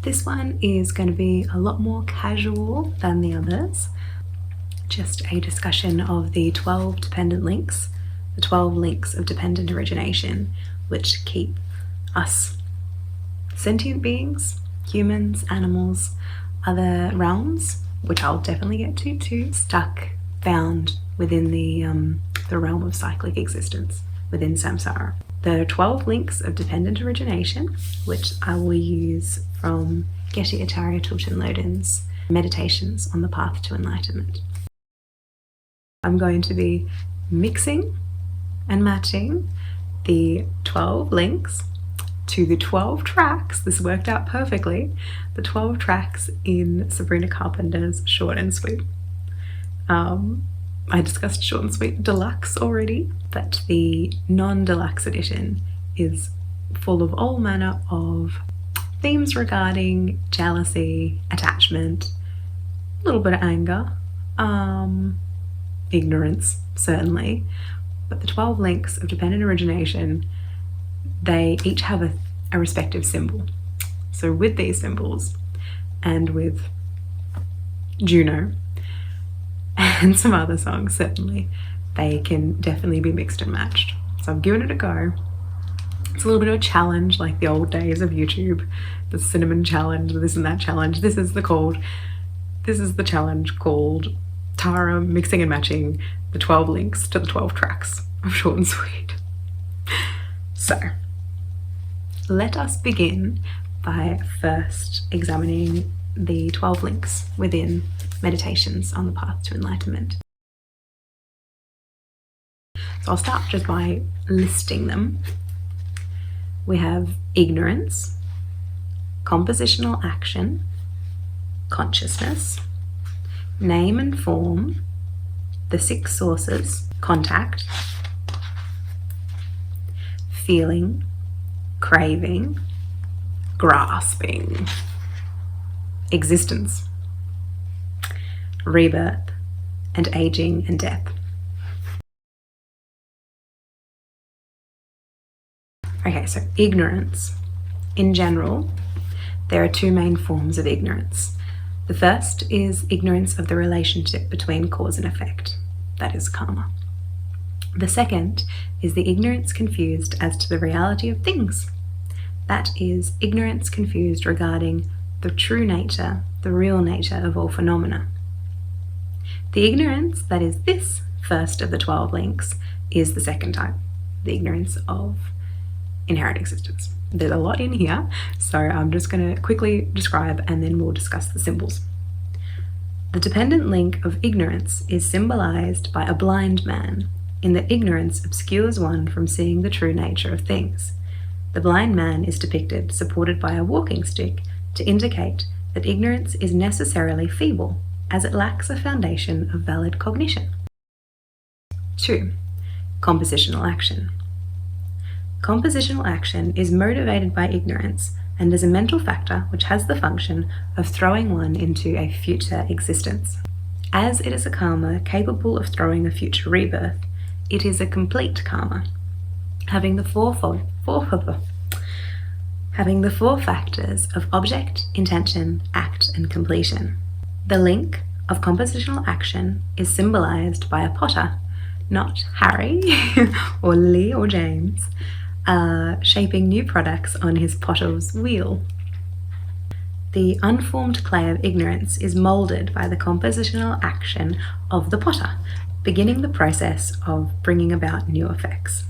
This one is going to be a lot more casual than the others. Just a discussion of the 12 dependent links, the 12 links of dependent origination, which keep us sentient beings, humans, animals, other realms, which I'll definitely get to too, bound within the realm of cyclic existence, within samsara. There are 12 links of dependent origination, which I will use from Geshe Acharya Thubten Loden's Meditations on the Path to Enlightenment. I'm going to be mixing and matching the 12 links to the 12 tracks. This worked out perfectly. The 12 tracks in Sabrina Carpenter's Short and Sweet. I discussed Short and Sweet Deluxe already, but the non-deluxe edition is full of all manner of themes regarding jealousy, attachment, a little bit of anger, ignorance, certainly. But the 12 links of dependent origination, they each have a respective symbol. So with these symbols, and with Juno, and some other songs, certainly, they can definitely be mixed and matched. So I've given it a go. It's a little bit of a challenge, like the old days of YouTube, the cinnamon challenge, this and that challenge. This is the challenge called Tara mixing and matching the 12 links to the 12 tracks of Short and Sweet. So let us begin by first examining the 12 links within Meditations on the Path to Enlightenment. So I'll start just by listing them. We have ignorance, compositional action, consciousness, name and form, the 6 sources, contact, feeling, craving, grasping, existence, rebirth, and aging and death. Okay, so ignorance. In general, there are 2 main forms of ignorance. The first is ignorance of the relationship between cause and effect, that is karma. The second is the ignorance confused as to the reality of things. That is ignorance confused regarding the true nature, the real nature of all phenomena. The ignorance that is this first of the 12 links is the second type, the ignorance of inherent existence. There's a lot in here, so I'm just going to quickly describe and then we'll discuss the symbols. The dependent link of ignorance is symbolized by a blind man, in that ignorance obscures one from seeing the true nature of things. The blind man is depicted supported by a walking stick to indicate that ignorance is necessarily feeble, as it lacks a foundation of valid cognition. 2. Compositional action. Compositional action is motivated by ignorance and is a mental factor which has the function of throwing one into a future existence. As it is a karma capable of throwing a future rebirth, it is a complete karma, having the four factors of object, intention, act, and completion. The link of compositional action is symbolized by a potter, not Harry or Lee or James, shaping new products on his potter's wheel. The unformed clay of ignorance is molded by the compositional action of the potter, beginning the process of bringing about new effects.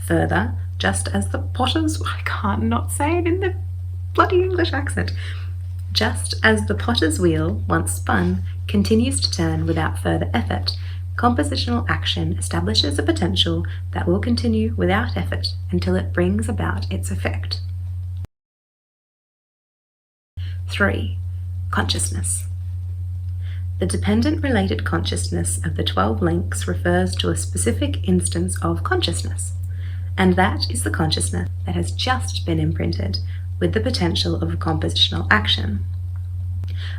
Further, just as the potter's, I can't not say it in the bloody English accent, just as the potter's wheel, once spun, continues to turn without further effort, compositional action establishes a potential that will continue without effort until it brings about its effect. 3. Consciousness. The dependent related consciousness of the 12 links refers to a specific instance of consciousness, and that is the consciousness that has just been imprinted with the potential of a compositional action.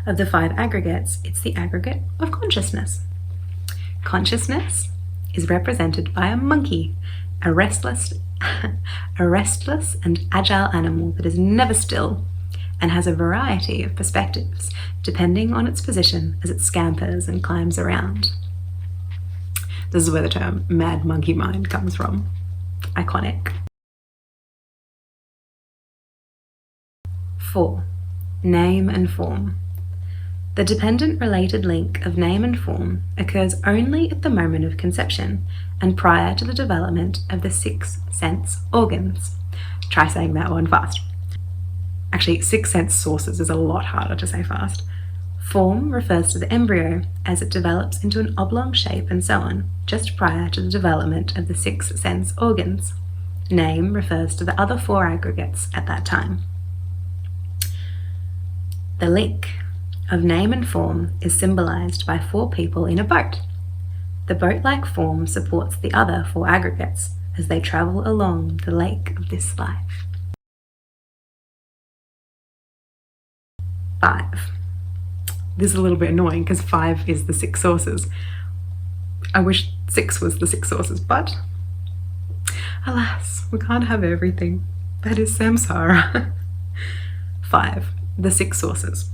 Of the 5 aggregates, it's the aggregate of consciousness. Consciousness is represented by a monkey, a restless and agile animal that is never still, and has a variety of perspectives depending on its position as it scampers and climbs around. This is where the term mad monkey mind comes from. Iconic. 4. Name and form. The dependent related link of name and form occurs only at the moment of conception and prior to the development of the 6 sense organs. Try saying that one fast. Actually, 6 sense sources is a lot harder to say fast. Form refers to the embryo as it develops into an oblong shape and so on, just prior to the development of the 6 sense organs. Name refers to the other 4 aggregates at that time. The link of name and form is symbolized by 4 people in a boat. The boat-like form supports the other 4 aggregates as they travel along the lake of this life. 5. This is a little bit annoying because 5 is the 6 sources. I wish 6 was the 6 sources, but alas, we can't have everything. That is samsara. 5. The 6 sources.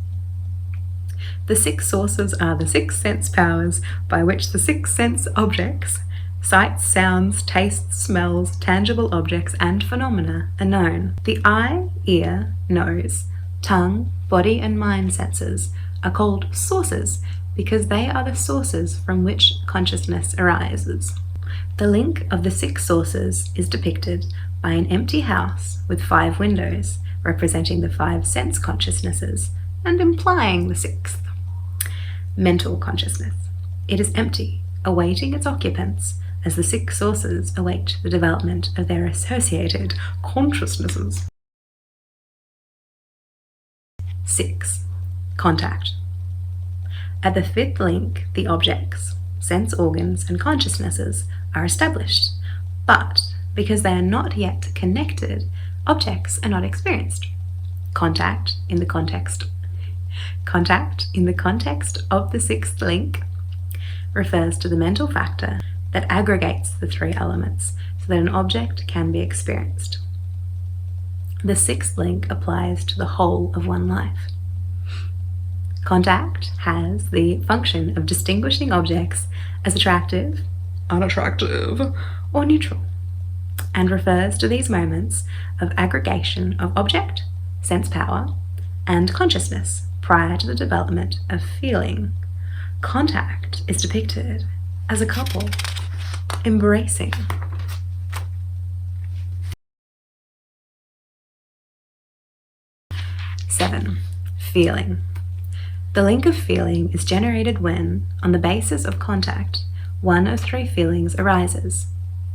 The 6 sources are the 6 sense powers by which the 6 sense objects, sights, sounds, tastes, smells, tangible objects, and phenomena are known. The eye, ear, nose, tongue, body, and mind senses are called sources because they are the sources from which consciousness arises. The link of the 6 sources is depicted by an empty house with 5 windows, representing the 5 sense consciousnesses and implying the 6th. Mental consciousness. It is empty, awaiting its occupants as the 6 sources await the development of their associated consciousnesses. 6. Contact. At the 5th link, the objects, sense organs, and consciousnesses are established, but because they are not yet connected, objects are not experienced. Contact in the context of the 6th link refers to the mental factor that aggregates the 3 elements so that an object can be experienced. The 6th link applies to the whole of one life. Contact has the function of distinguishing objects as attractive, unattractive, or neutral, and refers to these moments of aggregation of object, sense power, and consciousness prior to the development of feeling. Contact is depicted as a couple embracing. 7. Feeling. The link of feeling is generated when, on the basis of contact, one of 3 feelings arises: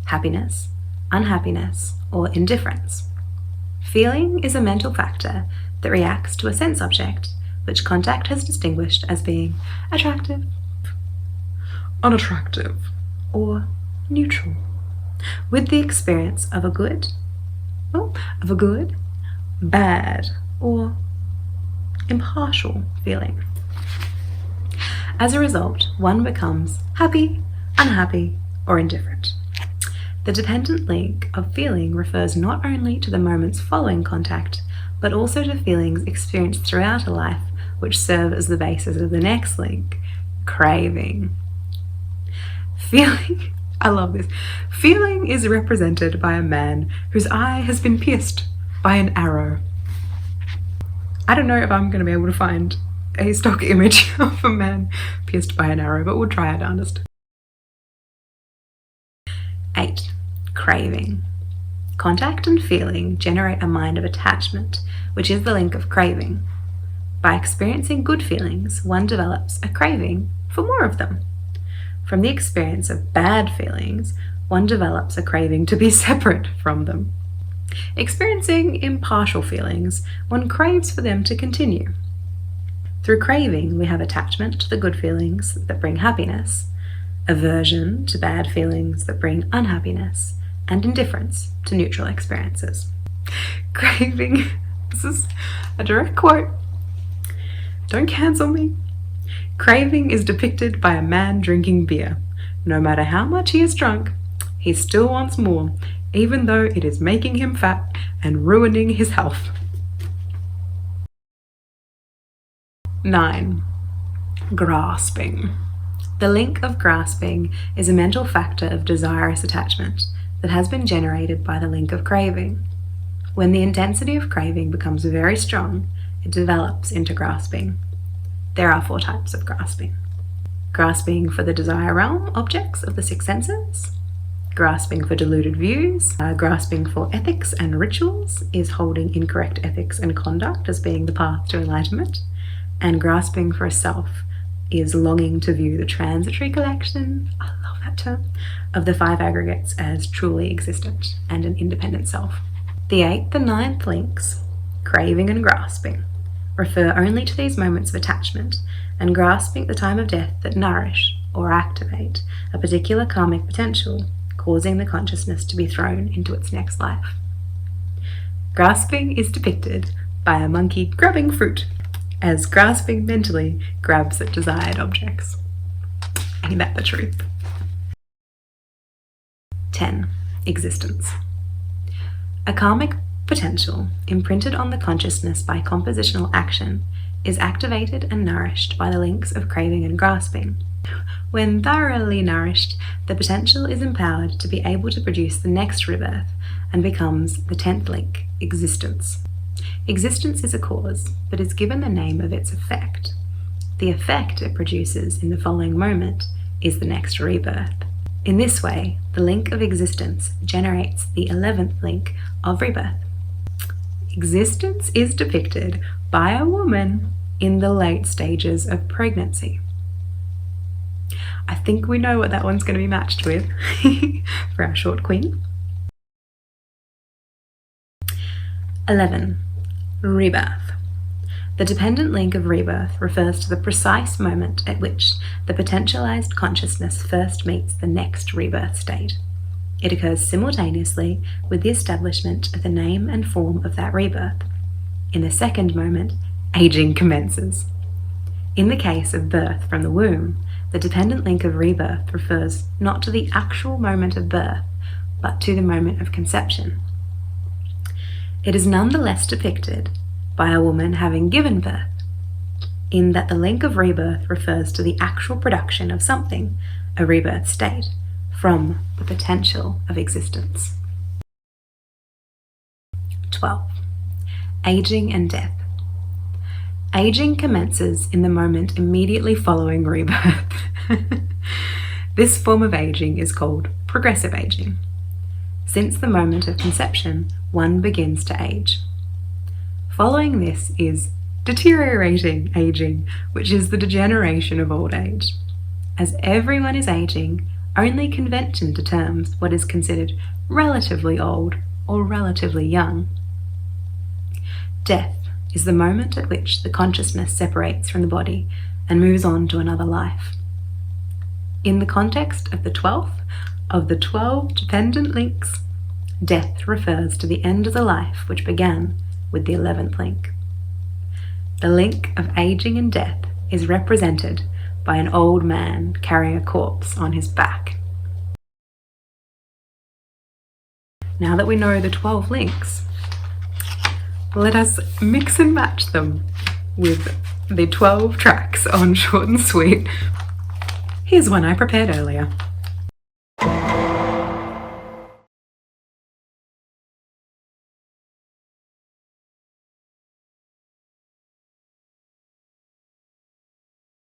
happiness, unhappiness, or indifference. Feeling is a mental factor that reacts to a sense object which contact has distinguished as being attractive, unattractive, or neutral, with the experience of a good, bad, or impartial feeling. As a result, one becomes happy, unhappy, or indifferent. The dependent link of feeling refers not only to the moments following contact, but also to feelings experienced throughout a life which serve as the basis of the next link, craving. Feeling, I love this. Feeling is represented by a man whose eye has been pierced by an arrow. I don't know if I'm going to be able to find a stock image of a man pierced by an arrow, but we'll try our darndest. 8. Craving. Contact and feeling generate a mind of attachment, which is the link of craving. By experiencing good feelings, one develops a craving for more of them. From the experience of bad feelings, one develops a craving to be separate from them. Experiencing impartial feelings, one craves for them to continue. Through craving, we have attachment to the good feelings that bring happiness, aversion to bad feelings that bring unhappiness, and indifference to neutral experiences. Craving, this is a direct quote. Don't cancel me. Craving is depicted by a man drinking beer. No matter how much he is drunk, he still wants more, even though it is making him fat and ruining his health. 9. Grasping. The link of grasping is a mental factor of desirous attachment that has been generated by the link of craving. When the intensity of craving becomes very strong, it develops into grasping. There are 4 types of grasping. Grasping for the desire realm objects of the 6 senses. Grasping for deluded views. Grasping for ethics and rituals is holding incorrect ethics and conduct as being the path to enlightenment. And grasping for a self is longing to view the transitory collection, I love that term, of the 5 aggregates as truly existent and an independent self. The 8th and 9th links, craving and grasping, refer only to these moments of attachment and grasping at the time of death that nourish or activate a particular karmic potential, causing the consciousness to be thrown into its next life. Grasping is depicted by a monkey grabbing fruit, as grasping mentally grabs at desired objects. Ain't that the truth? 10. Existence. A karmic potential imprinted on the consciousness by compositional action is activated and nourished by the links of craving and grasping. When thoroughly nourished, the potential is empowered to be able to produce the next rebirth and becomes the 10th link, existence. Existence is a cause, but is given the name of its effect. The effect it produces in the following moment is the next rebirth. In this way, the link of existence generates the 11th link of rebirth. Existence is depicted by a woman in the late stages of pregnancy. I think we know what that one's going to be matched with for our short queen. 11. Rebirth. The dependent link of rebirth refers to the precise moment at which the potentialized consciousness first meets the next rebirth state. It occurs simultaneously with the establishment of the name and form of that rebirth. In the second moment, aging commences. In the case of birth from the womb, the dependent link of rebirth refers not to the actual moment of birth, but to the moment of conception. It is nonetheless depicted by a woman having given birth, in that the link of rebirth refers to the actual production of something, a rebirth state, from the potential of existence. 12. Aging and death. Aging commences in the moment immediately following rebirth. This form of aging is called progressive aging. Since the moment of conception, one begins to age. Following this is deteriorating aging, which is the degeneration of old age. As everyone is aging, only convention determines what is considered relatively old or relatively young. Death is the moment at which the consciousness separates from the body and moves on to another life. In the context of the 12th of the 12 dependent links, death refers to the end of the life which began with the 11th link. The link of aging and death is represented by an old man carrying a corpse on his back. Now that we know the 12 links, let us mix and match them with the 12 tracks on Short and Sweet. Here's one I prepared earlier.